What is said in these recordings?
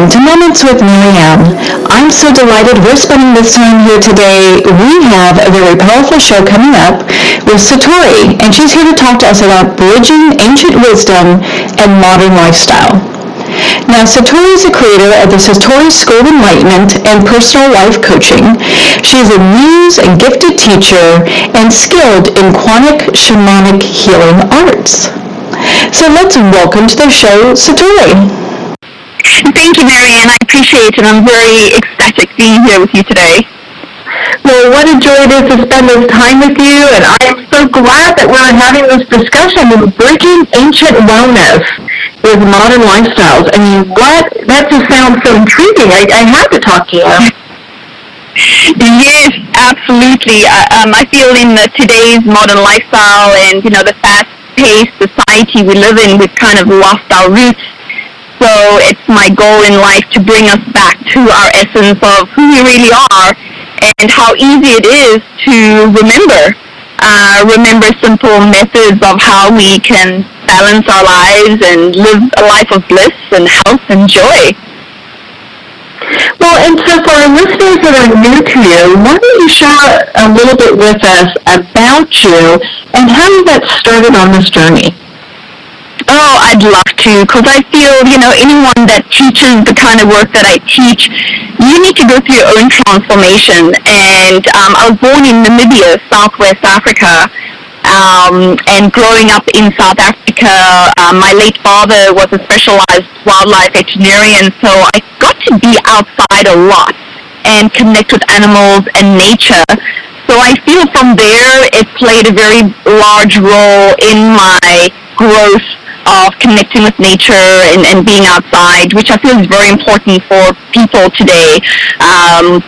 welcome to Moments with Marianne. I'm so delighted we're spending this time here today. We have a very powerful show coming up with Satori, and she's here to talk to us about bridging ancient wisdom and modern lifestyle. Now, Satori is the creator of the Satori School of Enlightenment and Personal Life Coaching. She's a muse and gifted teacher and skilled in quantic shamanic healing arts. So let's welcome to the show, Satori. Thank you, Marianne. I appreciate it. I'm very ecstatic being here with you today. Well, what a joy it is to spend this time with you, and I am so glad that we're having this discussion of bridging ancient wellness with modern lifestyles. I mean, that just sounds so intriguing. I have to talk to you. Yes, absolutely. I feel in today's modern lifestyle and, the fast-paced society we live in, we've kind of lost our roots. So it's my goal in life to bring us back to our essence of who we really are and how easy it is to remember simple methods of how we can balance our lives and live a life of bliss and health and joy. Well, and so for our listeners that are new to you, why don't you share a little bit with us about you and how you got started on this journey? Oh, I'd love to, because I feel, anyone that teaches the kind of work that I teach, you need to go through your own transformation. And I was born in Namibia, Southwest Africa, and growing up in South Africa, my late father was a specialized wildlife veterinarian, so I got to be outside a lot and connect with animals and nature. So I feel from there it played a very large role in my growth of connecting with nature and being outside, which I feel is very important for people today. And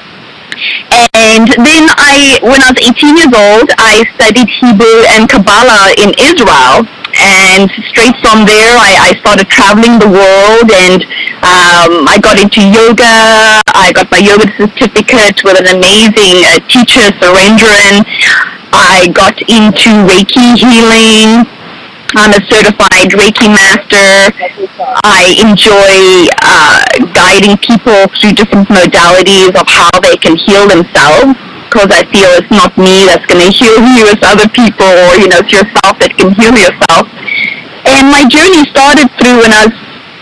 then when I was 18 years old, I studied Hebrew and Kabbalah in Israel. And straight from there, I started traveling the world, and I got into yoga. I got my yoga certificate with an amazing teacher, Surendran. I got into Reiki healing. I'm a certified Reiki master. I enjoy guiding people through different modalities of how they can heal themselves, because I feel it's not me that's going to heal you, it's other people, or, it's yourself that can heal yourself. And my journey started through when I was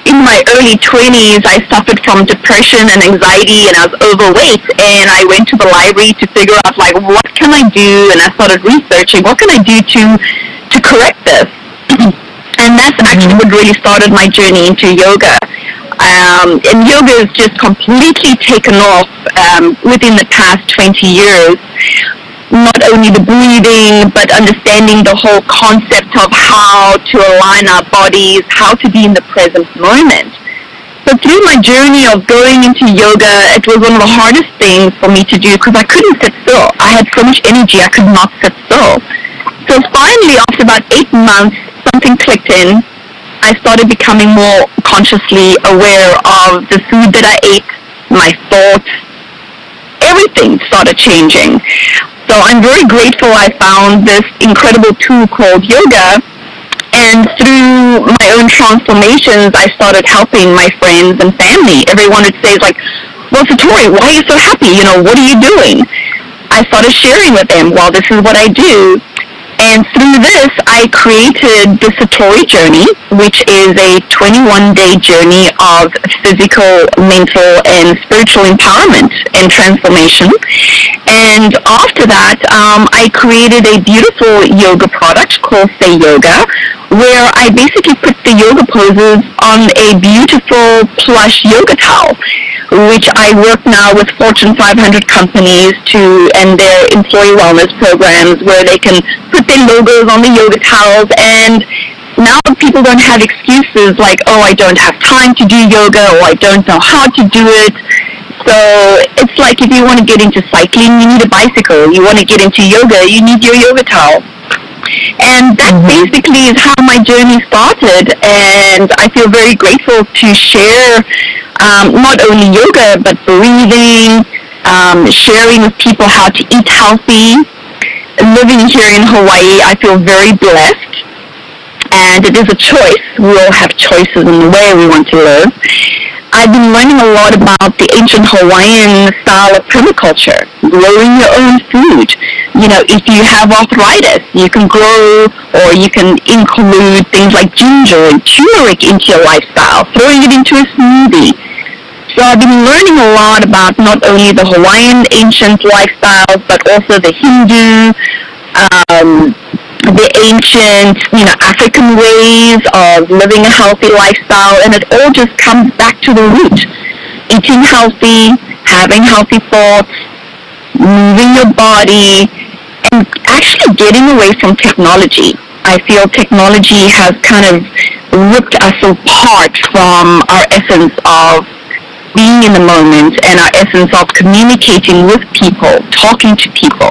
in my early 20s. I suffered from depression and anxiety, and I was overweight, and I went to the library to figure out, what can I do? And I started researching, what can I do to correct this? And that's actually what really started my journey into yoga. And yoga has just completely taken off within the past 20 years. Not only the breathing, but understanding the whole concept of how to align our bodies, how to be in the present moment. So through my journey of going into yoga, it was one of the hardest things for me to do because I couldn't sit still. I had so much energy, I could not sit still. So finally, after about 8 months, something clicked in. I started becoming more consciously aware of the food that I ate, my thoughts. Everything started changing. So I'm very grateful I found this incredible tool called yoga. And through my own transformations, I started helping my friends and family. Everyone would say, well, Satori, why are you so happy? What are you doing? I started sharing with them, well, this is what I do. And through this, I created the Satori journey, which is a 21-day journey of physical, mental, and spiritual empowerment and transformation. And after that, I created a beautiful yoga product called Say Yoga, where I basically put the yoga poses on a beautiful plush yoga towel, which I work now with Fortune 500 companies and their employee wellness programs, where they can put their logos on the yoga towels. And now people don't have excuses like, oh, I don't have time to do yoga, or I don't know how to do it. So it's like if you want to get into cycling, you need a bicycle. You want to get into yoga, you need your yoga towel. And that basically is how my journey started, and I feel very grateful to share not only yoga, but breathing, sharing with people how to eat healthy. Living here in Hawaii, I feel very blessed, and it is a choice. We all have choices in the way we want to live. I've been learning a lot about the ancient Hawaiian style of permaculture, growing your own food. If you have arthritis, you can grow, or you can include things like ginger and turmeric into your lifestyle, throwing it into a smoothie. So I've been learning a lot about not only the Hawaiian ancient lifestyles, but also the Hindu, the ancient, African ways of living a healthy lifestyle, and it all just comes back to the root. Eating healthy, having healthy thoughts, moving your body, and actually getting away from technology. I feel technology has kind of ripped us apart from our essence of being in the moment and our essence of communicating with people, talking to people.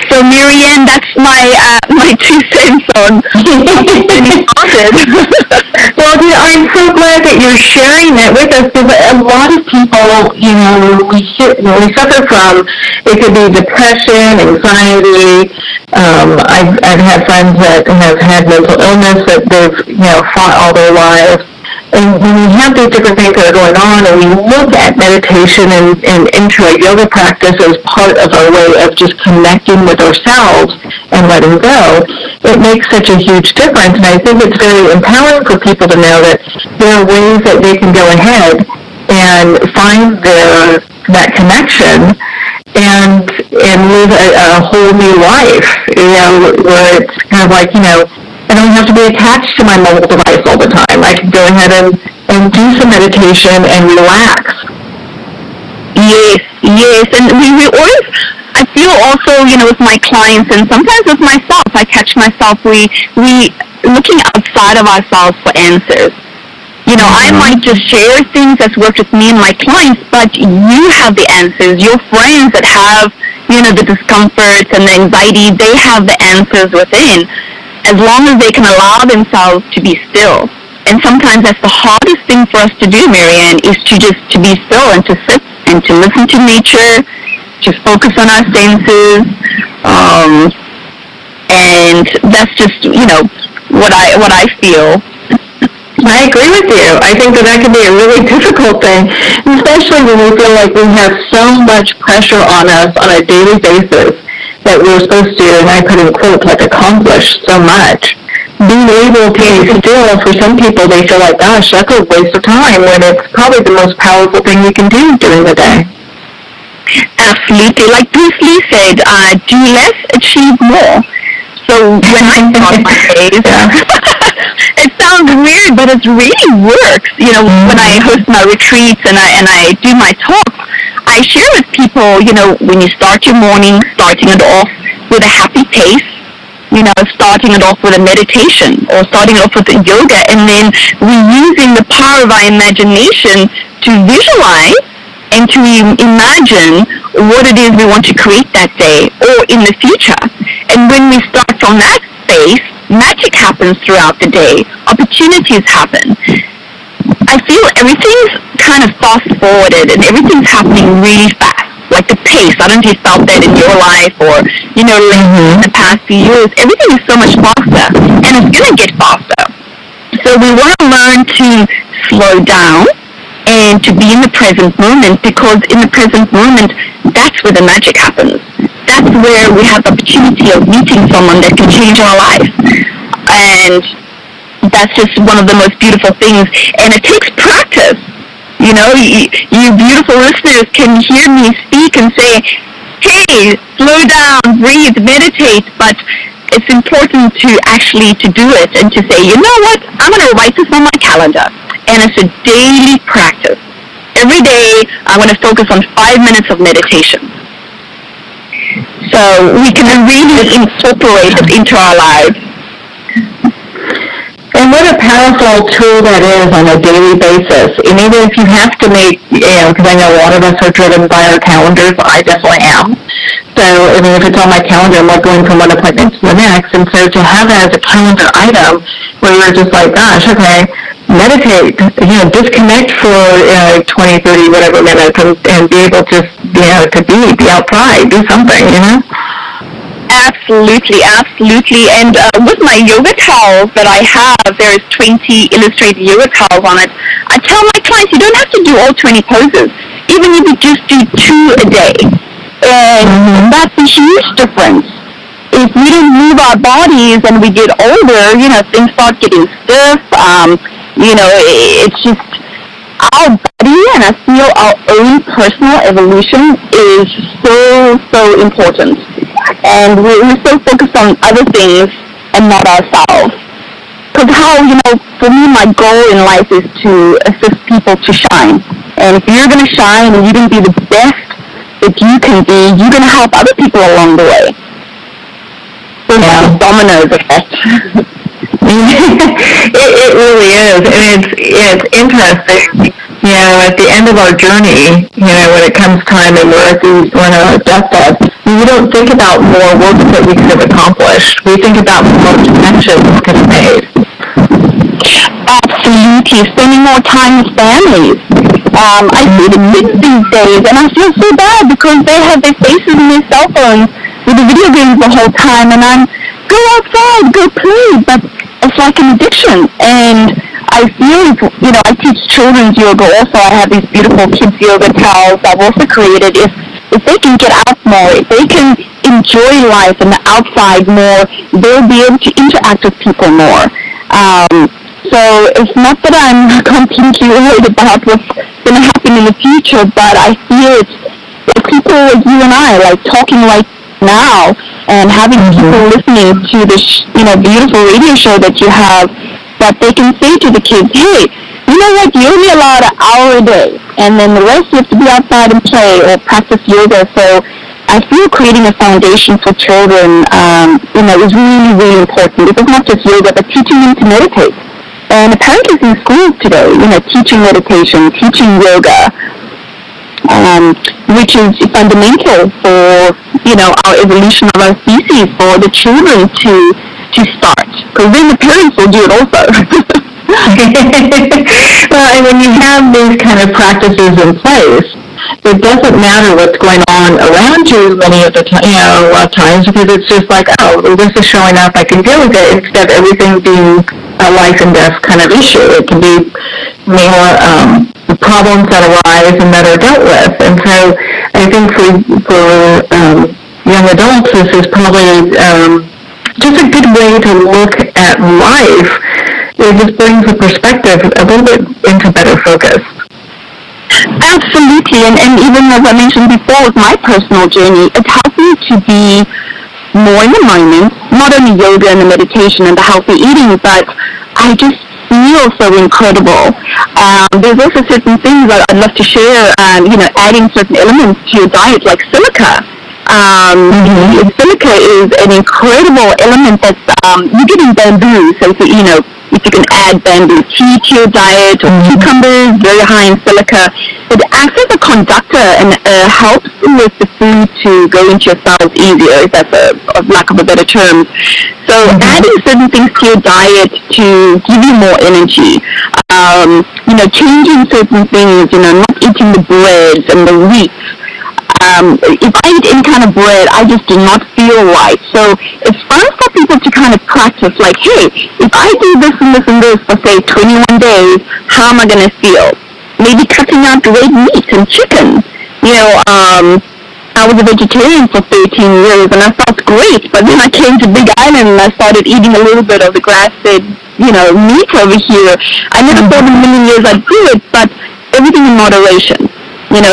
So, Marianne, that's my 2 cents on getting started. Well, I'm so glad that you're sharing that with us, because a lot of people, we suffer from, it could be depression, anxiety. I've had friends that have had mental illness that they've, fought all their lives. And when we have these different things that are going on, and we look at meditation and into a yoga practice as part of our way of just connecting with ourselves and letting go, it makes such a huge difference. And I think it's very empowering for people to know that there are ways that they can go ahead and find that connection and live a whole new life, where it's kind of like, I don't have to be attached to my mobile device all the time. I can go ahead and do some meditation and relax. Yes, and we always, I feel also, with my clients and sometimes with myself, I catch myself, we looking outside of ourselves for answers. I might just share things that's worked with me and my clients, but you have the answers. Your friends that have, the discomforts and the anxiety, they have the answers within, as long as they can allow themselves to be still. And sometimes that's the hardest thing for us to do, Marianne, is to be still and to sit and to listen to nature, to focus on our senses. And that's just, what I feel. I agree with you. I think that can be a really difficult thing, especially when we feel like we have so much pressure on us on a daily basis that we're supposed to, and I put in quotes, like accomplish so much. Being able to be still, for some people, they feel like, gosh, that's a waste of time, when it's probably the most powerful thing you can do during the day. Absolutely. Like Bruce Lee said, do less, achieve more. So when I start my days, it sounds weird, but it really works. When I host my retreats and I do my talks, I share with people, when you start your morning, starting it off with a happy pace, starting it off with a meditation or starting it off with a yoga, and then we're using the power of our imagination to visualize and to imagine what it is we want to create that day or in the future. And when we start from that space, magic happens throughout the day. Opportunities happen. I feel everything's kind of fast-forwarded and everything's happening really fast. Like the pace. I don't know if you felt that in your life or, in the past few years. Everything is so much faster, and it's going to get faster. So we want to learn to slow down and to be in the present moment, because in the present moment, that's where the magic happens. That's where we have the opportunity of meeting someone that can change our life. And that's just one of the most beautiful things. And it takes practice. You beautiful listeners can hear me speak and say, hey, slow down, breathe, meditate, but it's important to actually to do it and to say, you know what, I'm going to write this on my calendar. And it's a daily practice. Every day, I'm going to focus on 5 minutes of meditation. So we can really incorporate it into our lives. And what a powerful tool that is on a daily basis. And even if you have to make, because I know a lot of us are driven by our calendars, I definitely am. So, if it's on my calendar, I'm like going from one appointment to the next. And so to have that as a calendar item where you're just like, gosh, okay, meditate, disconnect for 20, 30, whatever minutes, and be able to, to be outside, do something, Absolutely, absolutely. And with my yoga towels that I have, there is 20 illustrated yoga towels on it. I tell my clients, you don't have to do all 20 poses, even if you just do 2 a day. And that's a huge difference. If we don't move our bodies and we get older, things start getting stiff. It's just our body, and I feel our own personal evolution is so, so important. And we're so focused on other things and not ourselves. Because for me, my goal in life is to assist people to shine. And if you're going to shine and you're going to be the best that you can be, you're going to help other people along the way. So it's a dominoes effect. It really is, and it's interesting. At the end of our journey, when it comes time and we're on our deathbed, we don't think about more work that we could have accomplished. We think about more connections we could have made. Absolutely, spending more time with families. I see the kids these days, and I feel so bad because they have their faces in their cell phones with the video games the whole time, and I'm, go outside, go play, but it's like an addiction. And I feel, I teach children's yoga also. I have these beautiful kids yoga towels I've also created. If they can get out more, if they can enjoy life and the outside more, they'll be able to interact with people more. So it's not that I'm completely worried about what's going to happen in the future, but I feel it's like people like you and I, like talking right now and having people listening to this, beautiful radio show that you have, that they can say to the kids, hey, you know what, you're only allowed an hour a day, and then the rest you have to be outside and play or practice yoga. So I feel creating a foundation for children, is really, really important. Because not just yoga, but teaching them to meditate. And apparently in schools today, teaching meditation, teaching yoga, which is fundamental for, our evolution of our species, for the children to start. Because then the parents will do it also. Well, and when you have these kind of practices in place, it doesn't matter what's going on around you many of the time, a lot of times, because it's just like, oh, well, this is showing up, I can deal with it, instead of everything being a life and death kind of issue. It can be more problems that arise and that are dealt with. And so I think for young adults, this is probably just a good way to look at life. It just brings the perspective a little bit into better focus. Absolutely, and even as I mentioned before with my personal journey, it helped me to be more in the moment, not only yoga and the meditation and the healthy eating, but I just feel so incredible. There's also certain things that I'd love to share, adding certain elements to your diet, like silica. Silica is an incredible element that's you get in bamboo. So if you can add bamboo tea to your diet, or cucumbers, very high in silica, it acts as a conductor and helps with the food to go into your cells easier, if that's a lack of a better term. So adding certain things to your diet to give you more energy, changing certain things, not eating the breads and the wheat. If I eat any kind of bread, I just do not feel right. So it's fun for people to kind of practice, like, hey, if I do this and this and this for, say, 21 days, how am I going to feel? Maybe cutting out red meat and chicken. I was a vegetarian for 13 years, and I felt great. But then I came to Big Island, and I started eating a little bit of the grass-fed, meat over here. I never thought in a million years I'd do it, but everything in moderation.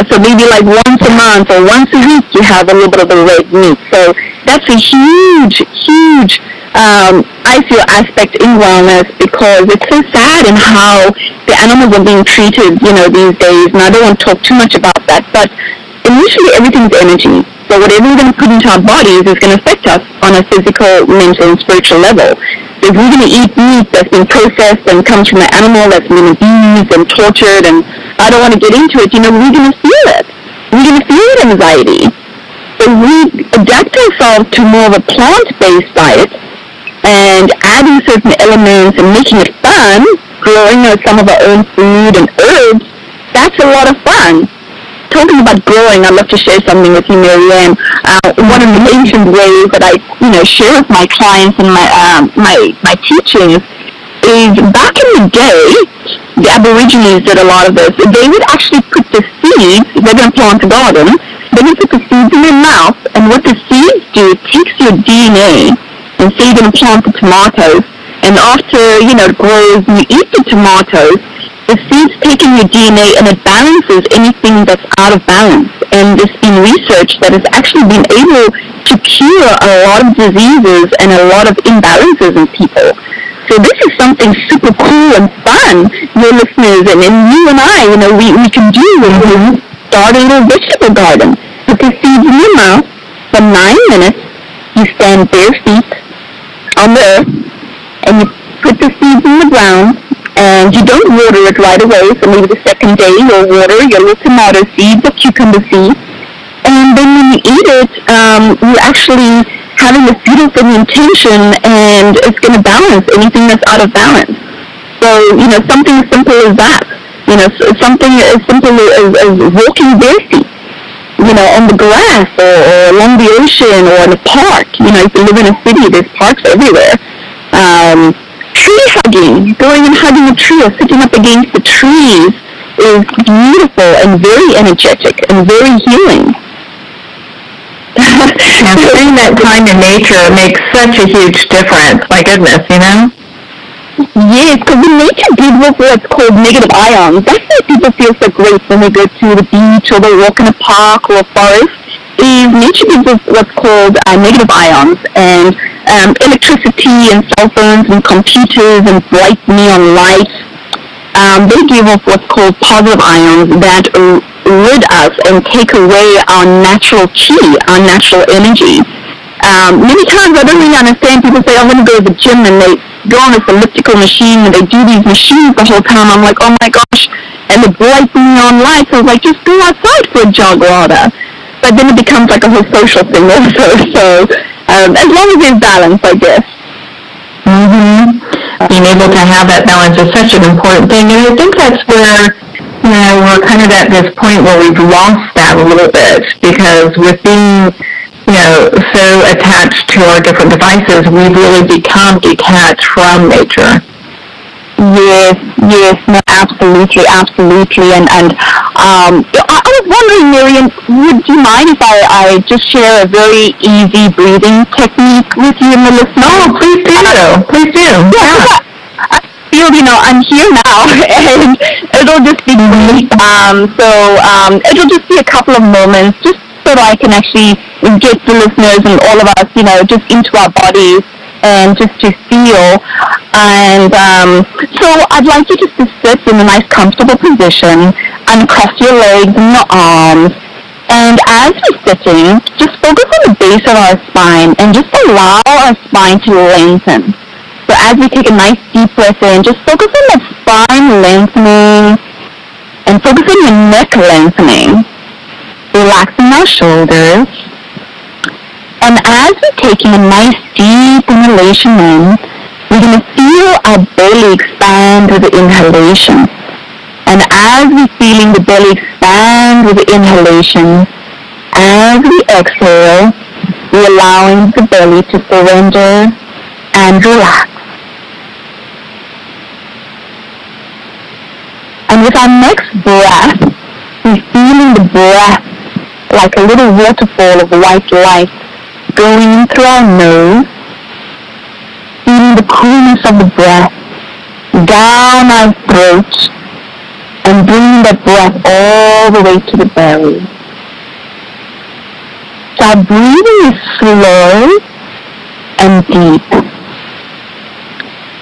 So maybe like once a month or once a week you have a little bit of the red meat. So that's a huge, huge, I feel, aspect in wellness, because it's so sad in how the animals are being treated, these days. And I don't want to talk too much about that, but initially everything's energy. So whatever we're going to put into our bodies is going to affect us on a physical, mental, and spiritual level. So if we're going to eat meat that's been processed and comes from an animal that's been abused and tortured, and I don't want to get into it, we're going to feel it. We're going to feel anxiety. So we adapt ourselves to more of a plant-based diet and adding certain elements and making it fun, growing some of our own food and herbs. That's a lot of fun. Talking about growing, I'd love to share something with you, Marianne. one of the ancient ways that I, share with my clients and my teachings is back in the day, the Aborigines did a lot of this. They would actually put the seeds, they're going to plant a garden, they would put the seeds in their mouth, and what the seeds do, it takes your DNA, and say you're going to plant the tomatoes, and after, it grows and you eat the tomatoes, the seeds take in your DNA and it balances anything that's out of balance. And there's been research that has actually been able to cure a lot of diseases and a lot of imbalances in people. So this is something super cool and fun, your listeners, and you and I, we can do when we start a little vegetable garden. Put the seeds in your mouth for 9 minutes, you stand bare feet on the earth, and you put the seeds in the ground, and you don't water it right away, so maybe the second day you'll water your little tomato seeds or cucumber seeds, and then when you eat it, you're actually having this beautiful intention, and it's going to balance anything that's out of balance. So, something as simple as that, something as simple as walking bare feet, on the grass or along the ocean or in a park. If you live in a city, there's parks everywhere. Tree hugging, going and hugging a tree or sitting up against the trees is beautiful and very energetic and very healing. And spending that time in nature makes such a huge difference. My goodness, Yes, because when nature gives us what's called negative ions, that's why people feel so great when they go to the beach or they walk in a park or a forest, is nature gives us what's called negative ions, and electricity and cell phones and computers and bright neon lights, they give off what's called positive ions that rid us and take away our natural chi, our natural energy. Many times I don't really understand people say, I want to go to the gym, and they go on this elliptical machine and they do these machines the whole time. I'm like, oh my gosh, and the bright neon lights, I was like, just go outside for a jog rather. But then it becomes like a whole social thing also. So as long as there's balance, I guess. Being able to have that balance is such an important thing, and I think that's where we're kind of at this point where we've lost that a little bit, because with being so attached to our different devices, we've really become detached from nature. Yes, no, absolutely, and I was wondering, Miriam, would you mind if I just share a very easy breathing technique with you and the listeners? Oh, please do. Yeah. I feel, I'm here now, and it'll just be brief. It'll just be a couple of moments, just so that I can actually get the listeners and all of us, just into our bodies and just to feel. And so I'd like you just to sit in a nice comfortable position, uncross your legs and your arms, and as we're sitting, just focus on the base of our spine and just allow our spine to lengthen. So as we take a nice deep breath in, just focus on that spine lengthening and focus on your neck lengthening, relaxing our shoulders. And as we're taking a nice deep inhalation in, we're going to feel our belly expand with the inhalation. And as we're feeling the belly expand with the inhalation, as we exhale, we're allowing the belly to surrender and relax. And with our next breath, we're feeling the breath like a little waterfall of white light going through our nose, feeling the coolness of the breath down our throat, and bringing that breath all the way to the belly. So our breathing is slow and deep,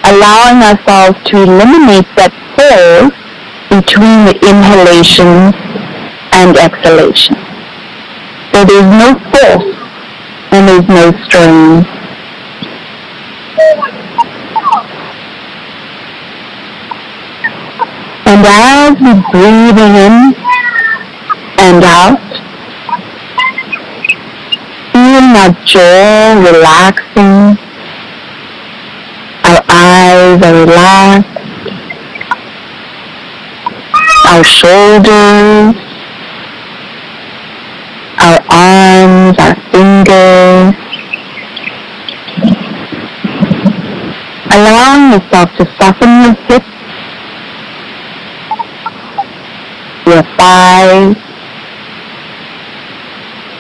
allowing ourselves to eliminate that pause between the inhalation and exhalation. So there's no force and there's no strain. And as we're breathing in and out, feeling our jaw relaxing, our eyes are relaxed, our shoulders, our arms, our fingers, yourself to soften your hips, your thighs,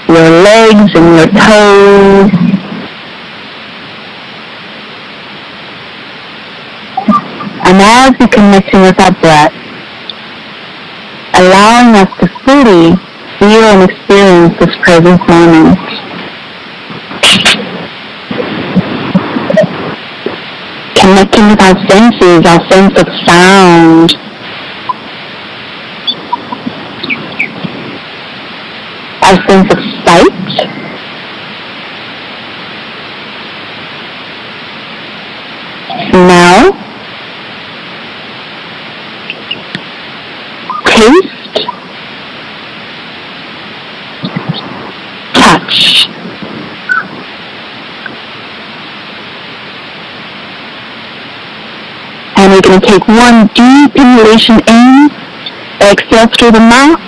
your legs and your toes. And as you're connecting with our breath, allowing us to fully feel and experience this present moment. Connecting with our senses, our sense of sound, our sense of sight, smell, taste, touch. And we're going to take one deep inhalation in, exhale through the mouth.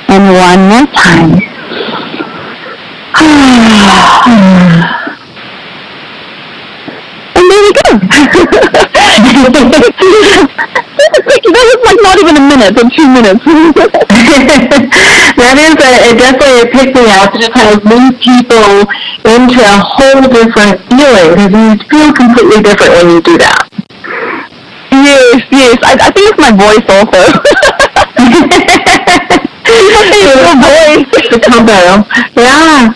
And one more time. And there we go. That was like not even a minute or 2 minutes. That is definitely a pick-me-up to just kind of move people into a whole different feeling, because you feel completely different when you do that. Yes. I think it's my voice also. Your voice. The combo. Yeah.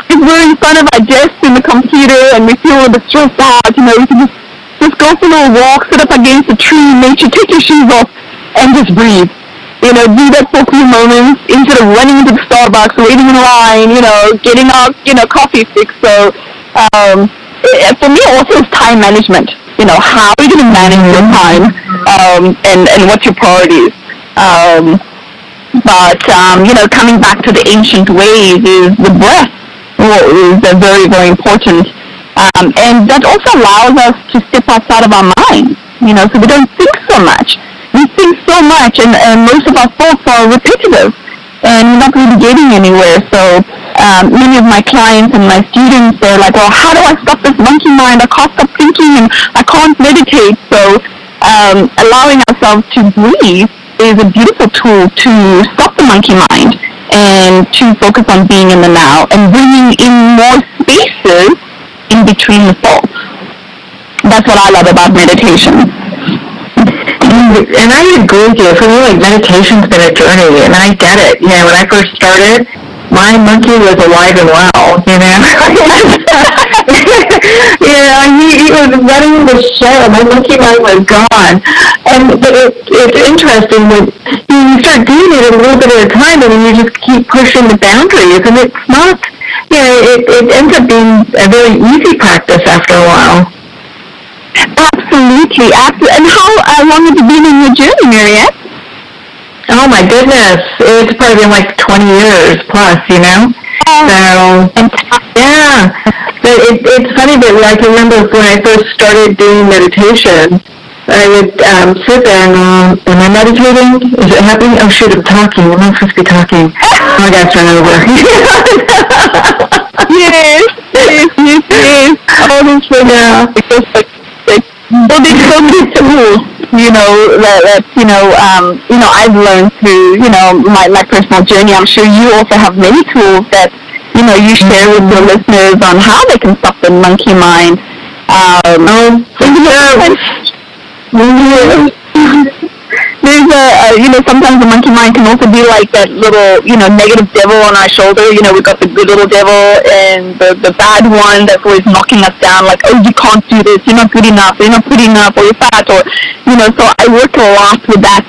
If we're in front of our desk in the computer and we feel a bit stressed out, we can just go for a little walk, sit up against a tree in nature, take your shoes off, and just breathe. Do that for a few moments instead of running into the Starbucks, waiting in line, getting our, coffee fix. So, for me also is time management. How are you going to manage your time, and what's your priorities? But coming back to the ancient ways is the breath is very, very important. And that also allows us to step outside of our minds, so we don't think so much. We think so much, and most of our thoughts are repetitive, and we're not really getting anywhere. So many of my clients and my students, they're like, well, how do I stop this monkey mind? I can't stop thinking, and I can't meditate. So allowing ourselves to breathe is a beautiful tool to stop the monkey mind and to focus on being in the now and bringing in more spaces in between the thoughts. That's what I love about meditation. And I agree with you. For me, meditation's been a journey, and I get it. When I first started, my monkey was alive and well, He was running the show. My monkey mind was gone. But it's interesting when you start doing it a little bit at a time, and then you just keep pushing the boundaries, and it's not, it ends up being a very easy practice after a while. Absolutely. And how long have you been in your journey, Mariette? Oh my goodness, it's probably been 20 years plus, So, yeah. But it's funny that I can remember when I first started doing meditation, I would sit there and go, am I meditating? Is it happening? Oh shoot, I'm talking. I'm not supposed to be talking. Oh, I gotta turn over. Yes. Oh, that's so yeah. Because there's so many tools, I've learned through, my personal journey. I'm sure you also have many tools that, you share with your listeners on how they can stop the monkey mind. There's sometimes the monkey mind can also be like that little, negative devil on our shoulder. We've got the good little devil and the bad one that's always knocking us down, like, oh, you can't do this, you're not good enough, you're not pretty enough, or you're fat, or, so I work a lot with that,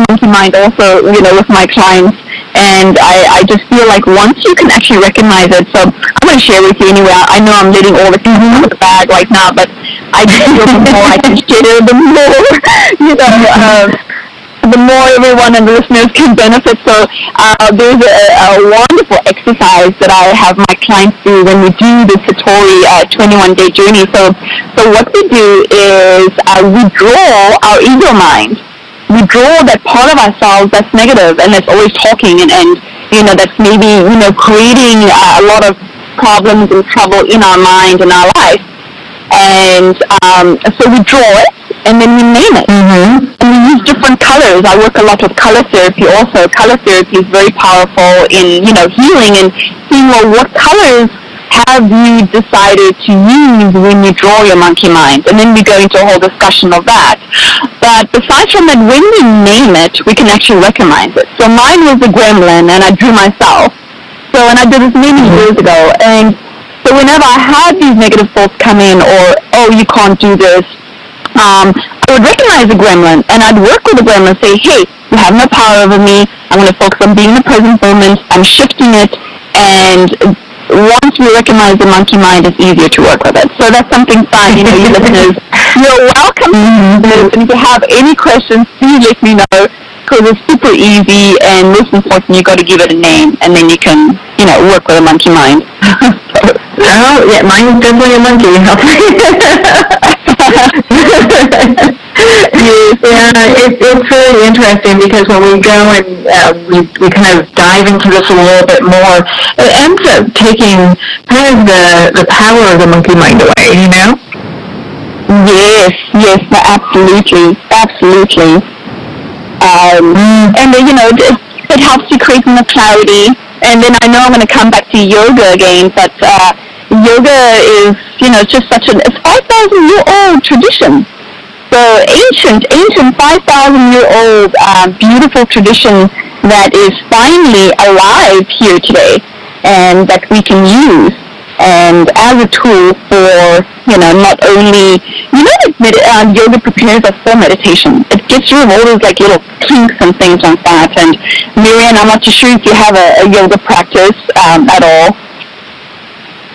monkey mind also, with my clients. And I just feel like once you can actually recognize it, so I'm going to share with you anyway. I know I'm letting all the things out of the bag right now, but I just feel the more I can share, the more, the more everyone and the listeners can benefit. So there's a wonderful exercise that I have my clients do when we do the Satori 21-day journey. So what we do is we draw our ego mind. We draw that part of ourselves that's negative and that's always talking and that's maybe, creating a lot of problems and trouble in our mind and our life. And so we draw it, and then we name it. Mm-hmm. And we use different colors. I work a lot with color therapy also. Color therapy is very powerful in, healing and seeing, well, what colors have you decided to use when you draw your monkey mind? And then we go into a whole discussion of that. But besides from that, when we name it, we can actually recognize it. So mine was a gremlin, and I drew myself. So, and I did this many years ago. And so whenever I had these negative thoughts come in, or, oh, you can't do this, I would recognize a gremlin, and I'd work with the gremlin and say, hey, you have no power over me. I'm going to focus on being in the present moment. I'm shifting it, and once we recognize the monkey mind, it's easier to work with it. So that's something fun, you listeners. You're welcome to this, and if you have any questions, please let me know, because it's super easy, and most important, you got to give it a name, and then you can, work with a monkey mind. Oh, yeah, mine's definitely a monkey. It's really interesting, because when we go and we kind of dive into this a little bit more, it ends up taking kind of the power of the monkey mind away, Yes, no, absolutely. And it helps you create in the clarity. And then I know I'm going to come back to yoga again, but yoga is, just such it's 5,000-year-old tradition. So ancient 5,000-year-old beautiful tradition that is finally alive here today, and that we can use and as a tool for, not only, yoga prepares us for meditation. It gets rid of all those little kinks and things like that. And Miriam, I'm not too sure if you have a yoga practice at all.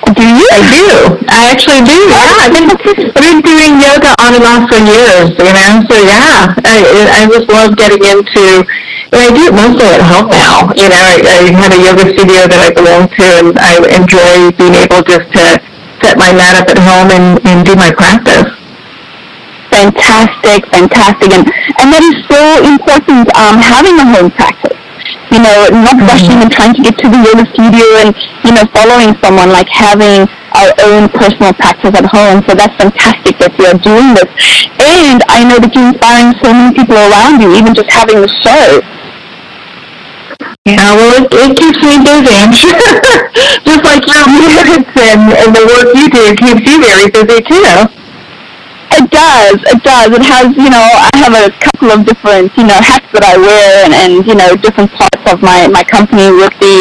Do you? I do. I actually do. Yeah, I've been doing yoga on and off for years, So yeah, I just love getting into. And I do it mostly at home now. I have a yoga studio that I belong to, and I enjoy being able just to set my mat up at home and do my practice. Fantastic. And that is so important, having a home practice. Not rushing and trying to get to the yoga studio and, following someone, like having our own personal practice at home. So that's fantastic that you are doing this. And I know that you're inspiring so many people around you, even just having the show. Yeah, well, it keeps me busy. Just like your music and the work you do keeps you very busy, too. It does. It has, I have a couple of different, hats that I wear and different parts of my company with the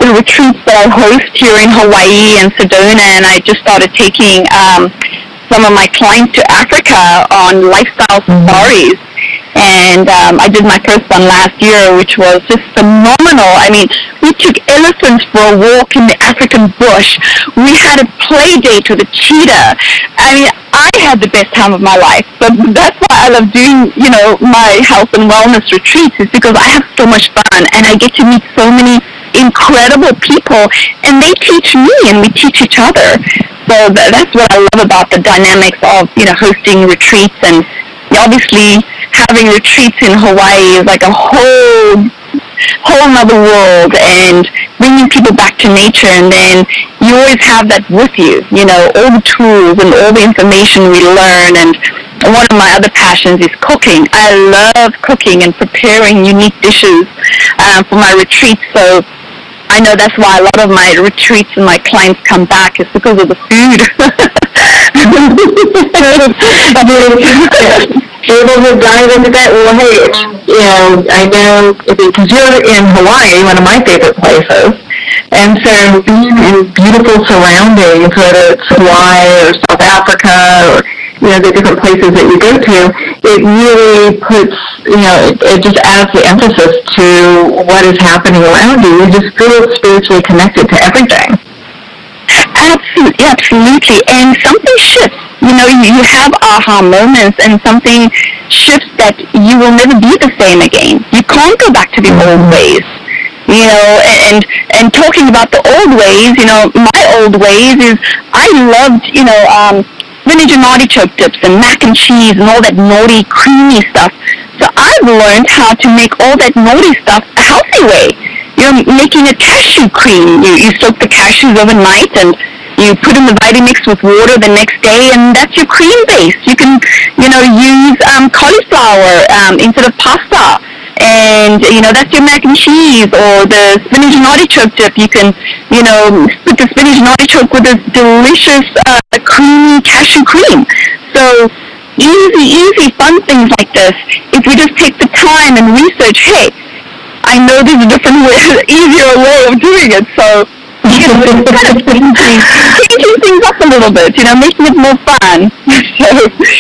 retreats that I host here in Hawaii and Sedona, and I just started taking some of my clients to Africa on lifestyle safaris. And I did my first one last year, which was just phenomenal. I mean, we took elephants for a walk in the African bush. We had a play date with a cheetah. I mean, I had the best time of my life. But that's why I love doing, my health and wellness retreats, is because I have so much fun, and I get to meet so many incredible people, and they teach me, and we teach each other. So that's what I love about the dynamics of, hosting retreats. And obviously having retreats in Hawaii is like a whole other world, and bringing people back to nature. And then you always have that with you, all the tools and all the information we learn. And one of my other passions is cooking. I love cooking and preparing unique dishes for my retreats. So I know that's why a lot of my retreats and my clients come back, is because of the food. Able to dive into that. Well, hey, I know because you're in Hawaii, one of my favorite places, and so being in beautiful surroundings, whether it's Hawaii or South Africa or the different places that you go to, it really puts it just adds the emphasis to what is happening around you. You just feel spiritually connected to everything. Absolutely. And something shifts. You have aha moments, and something shifts that you will never be the same again. You can't go back to the old ways. And talking about the old ways, my old ways is I loved, vinegar and artichoke dips and mac and cheese and all that naughty, creamy stuff. So I've learned how to make all that naughty stuff a healthy way. you're making a cashew cream. You soak the cashews overnight and you put in the Vitamix with water the next day, and that's your cream base. You can, use cauliflower instead of pasta, and that's your mac and cheese, or the spinach and artichoke dip. You can, put the spinach and artichoke with this delicious creamy cashew cream. So easy, fun things like this. If we just take the time and research, hey, I know there's a different way, easier way of doing it. So it's kind of changing things up a little bit, making it more fun. So,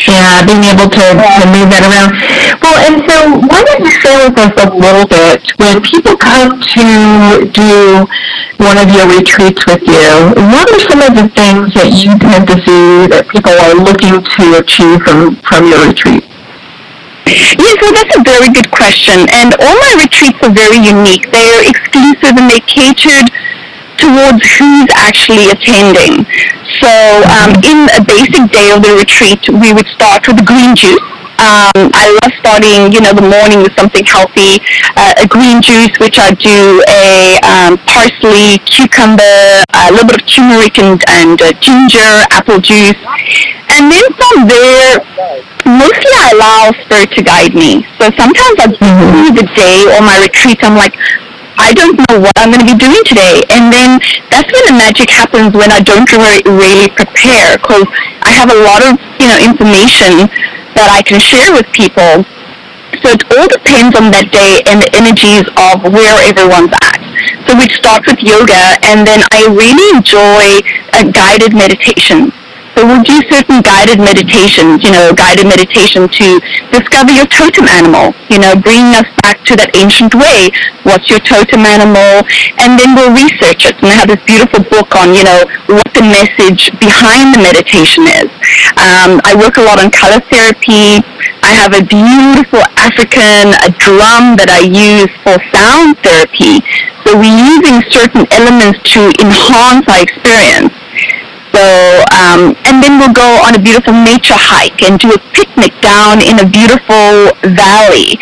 yeah, being able to move that around. Well, and so why don't you share with us a little bit, when people come to do one of your retreats with you, what are some of the things that you tend to see that people are looking to achieve from your retreat? Yes, well, that's a very good question. And all my retreats are very unique. They're exclusive and they're catered towards who's actually attending. So in a basic day of the retreat, we would start with the green juice. I love starting, the morning with something healthy, a green juice, which I do a parsley, cucumber, a little bit of turmeric and ginger, apple juice. And then from there, mostly I allow spirit to guide me. So sometimes I do the day or my retreat, I'm like, I don't know what I'm going to be doing today. And then that's when the magic happens, when I don't really prepare, because I have a lot of, information that I can share with people. So it all depends on that day and the energies of where everyone's at. So we start with yoga, and then I really enjoy a guided meditation. So we'll do certain guided meditations, guided meditation to discover your totem animal, bringing us back to that ancient way. What's your totem animal? And then we'll research it. And I have this beautiful book on, what the message behind the meditation is. I work a lot on color therapy. I have a beautiful African drum that I use for sound therapy. So we're using certain elements to enhance our experience. So, and then we'll go on a beautiful nature hike and do a picnic down in a beautiful valley.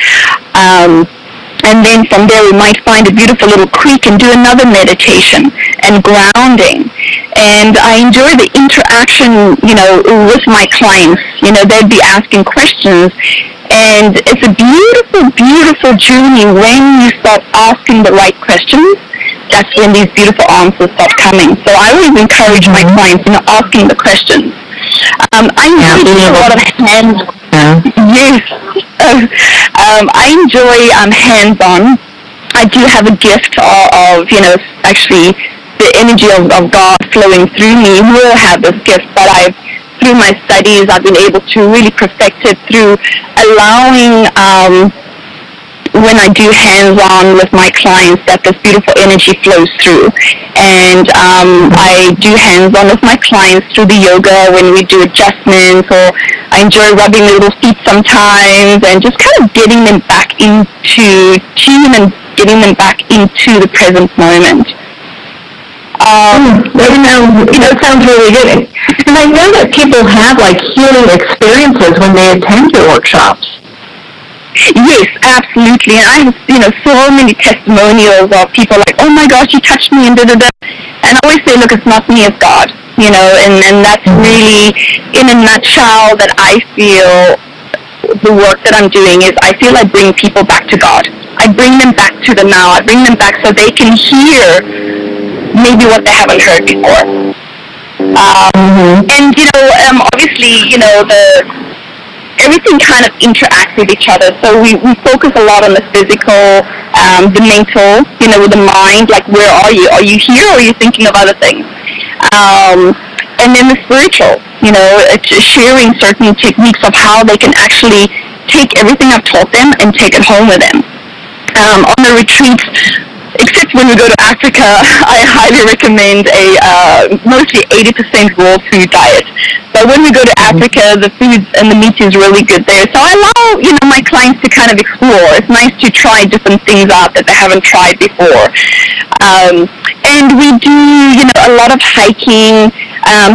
And then from there we might find a beautiful little creek and do another meditation and grounding. And I enjoy the interaction, with my clients. They'd be asking questions. And it's a beautiful, beautiful journey when you start asking the right questions. That's when these beautiful answers start coming. So I always encourage my clients, asking the questions. I enjoy a lot of hands. Yes. I enjoy hands-on. I do have a gift of actually the energy of God flowing through me. Will have this gift, but through my studies, I've been able to really perfect it through allowing when I do hands-on with my clients, that this beautiful energy flows through. And I do hands-on with my clients through the yoga when we do adjustments, or I enjoy rubbing their little feet sometimes and just kind of getting them back into tune and getting them back into the present moment. That sounds really good. And I know that people have healing experiences when they attend your workshops. Yes, absolutely. And I have, so many testimonials of people like, oh my gosh, you touched me and da-da-da. And I always say, look, it's not me, it's God. And that's really, in a nutshell, that I feel the work that I'm doing is I feel I bring people back to God. I bring them back to the now. I bring them back so they can hear maybe what they haven't heard before. And, obviously, everything kind of interacts with each other. So we focus a lot on the physical, the mental, with the mind, like where are you? Are you here or are you thinking of other things? And then the spiritual, it's sharing certain techniques of how they can actually take everything I've taught them and take it home with them. On the retreats, except when we go to Africa, I highly recommend a mostly 80% raw food diet. But when we go to Africa, the food and the meat is really good there. So I allow, my clients to kind of explore. It's nice to try different things out that they haven't tried before. And we do, a lot of hiking.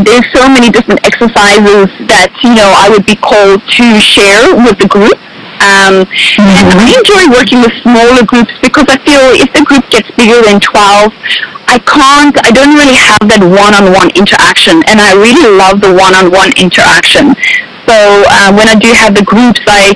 There's so many different exercises that, I would be called to share with the group. And I enjoy working with smaller groups because I feel if the group gets bigger than 12, I don't really have that one-on-one interaction, and I really love the one-on-one interaction. So when I do have the groups, I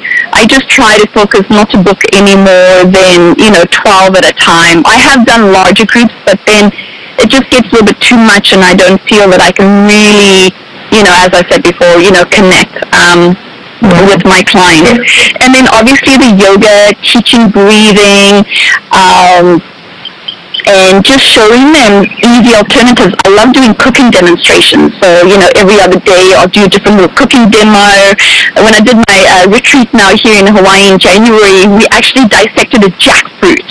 just try to focus not to book any more than 12 at a time. I have done larger groups, but then it just gets a little bit too much, and I don't feel that I can really, as I said before, connect with my clients. And then obviously the yoga, teaching breathing, and just showing them easy alternatives. I love doing cooking demonstrations. So, every other day I'll do a different little cooking demo. When I did my retreat now here in Hawaii in January, we actually dissected a jackfruit.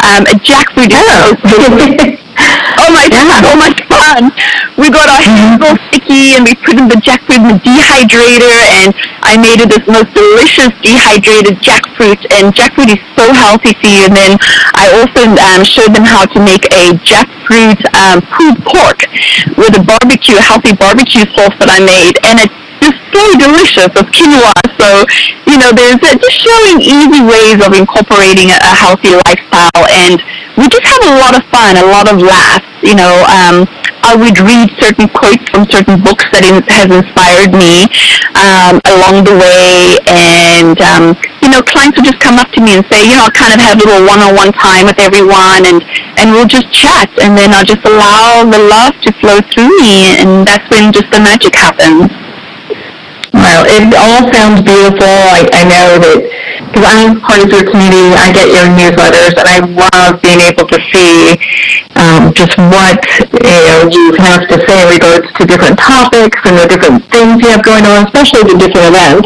A jackfruit is oh my God, so much fun. We got our hands all sticky and we put in the jackfruit in the dehydrator, and I made it this most delicious dehydrated jackfruit, and jackfruit is so healthy for you. And then I also showed them how to make a jackfruit pulled pork with a healthy barbecue sauce that I made, and it's just so delicious with quinoa. So, there's just showing easy ways of incorporating a healthy lifestyle, and we just have a lot of fun, a lot of laughs. I would read certain quotes from certain books that has inspired me along the way, and clients will just come up to me and say, I'll kind of have a little one-on-one time with everyone, and we'll just chat, and then I'll just allow the love to flow through me, and that's when just the magic happens. Well, it all sounds beautiful. I know that, because I'm part of your community, I get your newsletters, and I love being able to see just what you have to say in regards to different topics and the different things you have going on, especially the different events.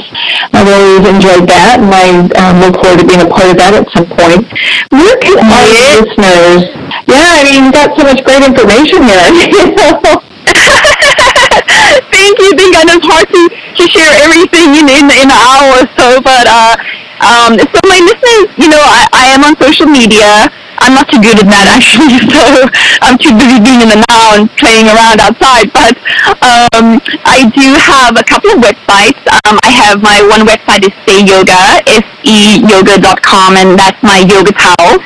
I've always enjoyed that, and I look forward to being a part of that at some point. Where can our listeners? Yeah, you've got so much great information here. Thank you. I know it's hard to share everything in an hour or so, but so my listeners, I am on social media. I'm not too good at that actually, so I'm too busy being in the now and playing around outside. But I do have a couple of websites. I have my one website is Say Yoga, seyoga.com, and that's my yoga towels.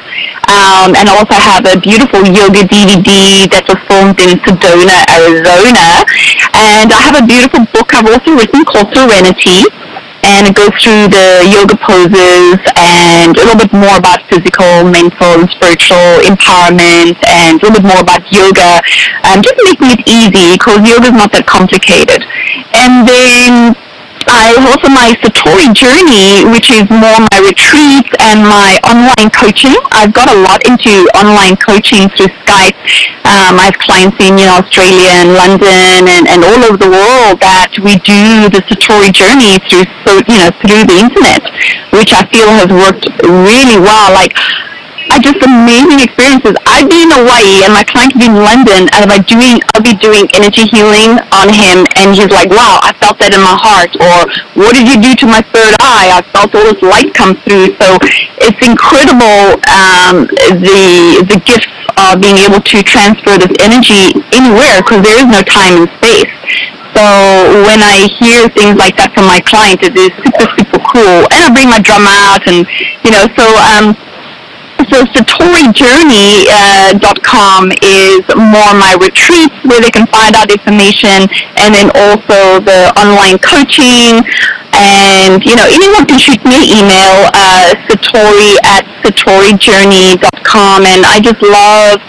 And I also have a beautiful yoga DVD that was filmed in Sedona, Arizona. And I have a beautiful book I've also written called Serenity. And it goes through the yoga poses and a little bit more about physical, mental, and spiritual empowerment, and a little bit more about yoga, just making it easy because yoga is not that complicated. And then I have also my Satori journey, which is more my retreats and my online coaching. I've got a lot into online coaching through Skype. I have clients in Australia and London and all over the world that we do the Satori journey through the internet, which I feel has worked really well. Just amazing experiences. I'd be in Hawaii and my client would be in London, and I'll be doing energy healing on him, and he's like, wow, I felt that in my heart, or what did you do to my third eye? I felt all this light come through. So it's incredible, the gifts of being able to transfer this energy anywhere, because there is no time and space. So when I hear things like that from my client, it is super, super cool. And I bring my drum out, and so SatoriJourney.com is more my retreats where they can find out information, and then also the online coaching. And, anyone can shoot me an email, Satori@SatoriJourney.com. And I just love,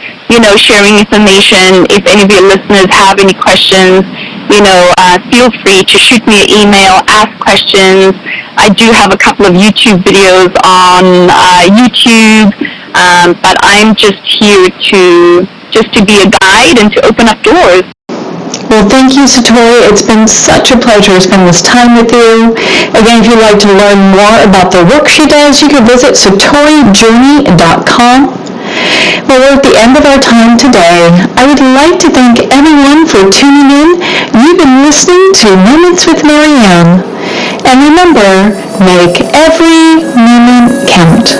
sharing information. If any of your listeners have any questions, feel free to shoot me an email, ask questions. I do have a couple of YouTube videos on YouTube, but I'm just here to be a guide and to open up doors. Well, thank you, Satori. It's been such a pleasure to spend this time with you. Again, if you'd like to learn more about the work she does, you can visit SatoriJourney.com. Well, we're at the end of our time today. I would like to thank everyone for tuning in. You've been listening to Moments with Marianne. And remember, make every moment count.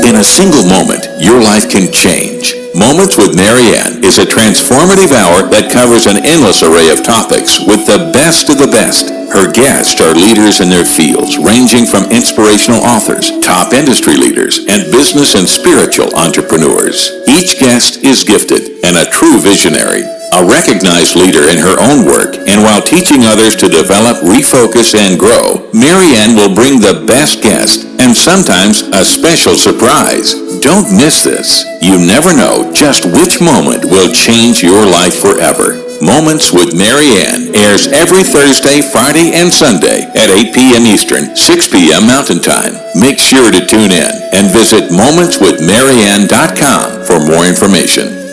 In a single moment, your life can change. Moments with Marianne is a transformative hour that covers an endless array of topics with the best of the best. Her guests are leaders in their fields, ranging from inspirational authors, top industry leaders, and business and spiritual entrepreneurs. Each guest is gifted and a true visionary, a recognized leader in her own work, and while teaching others to develop, refocus, and grow, Marianne will bring the best guest and sometimes a special surprise. Don't miss this. You never know just which moment will change your life forever. Moments with Marianne airs every Thursday, Friday, and Sunday at 8 p.m. Eastern, 6 p.m. Mountain Time. Make sure to tune in and visit momentswithmarianne.com for more information.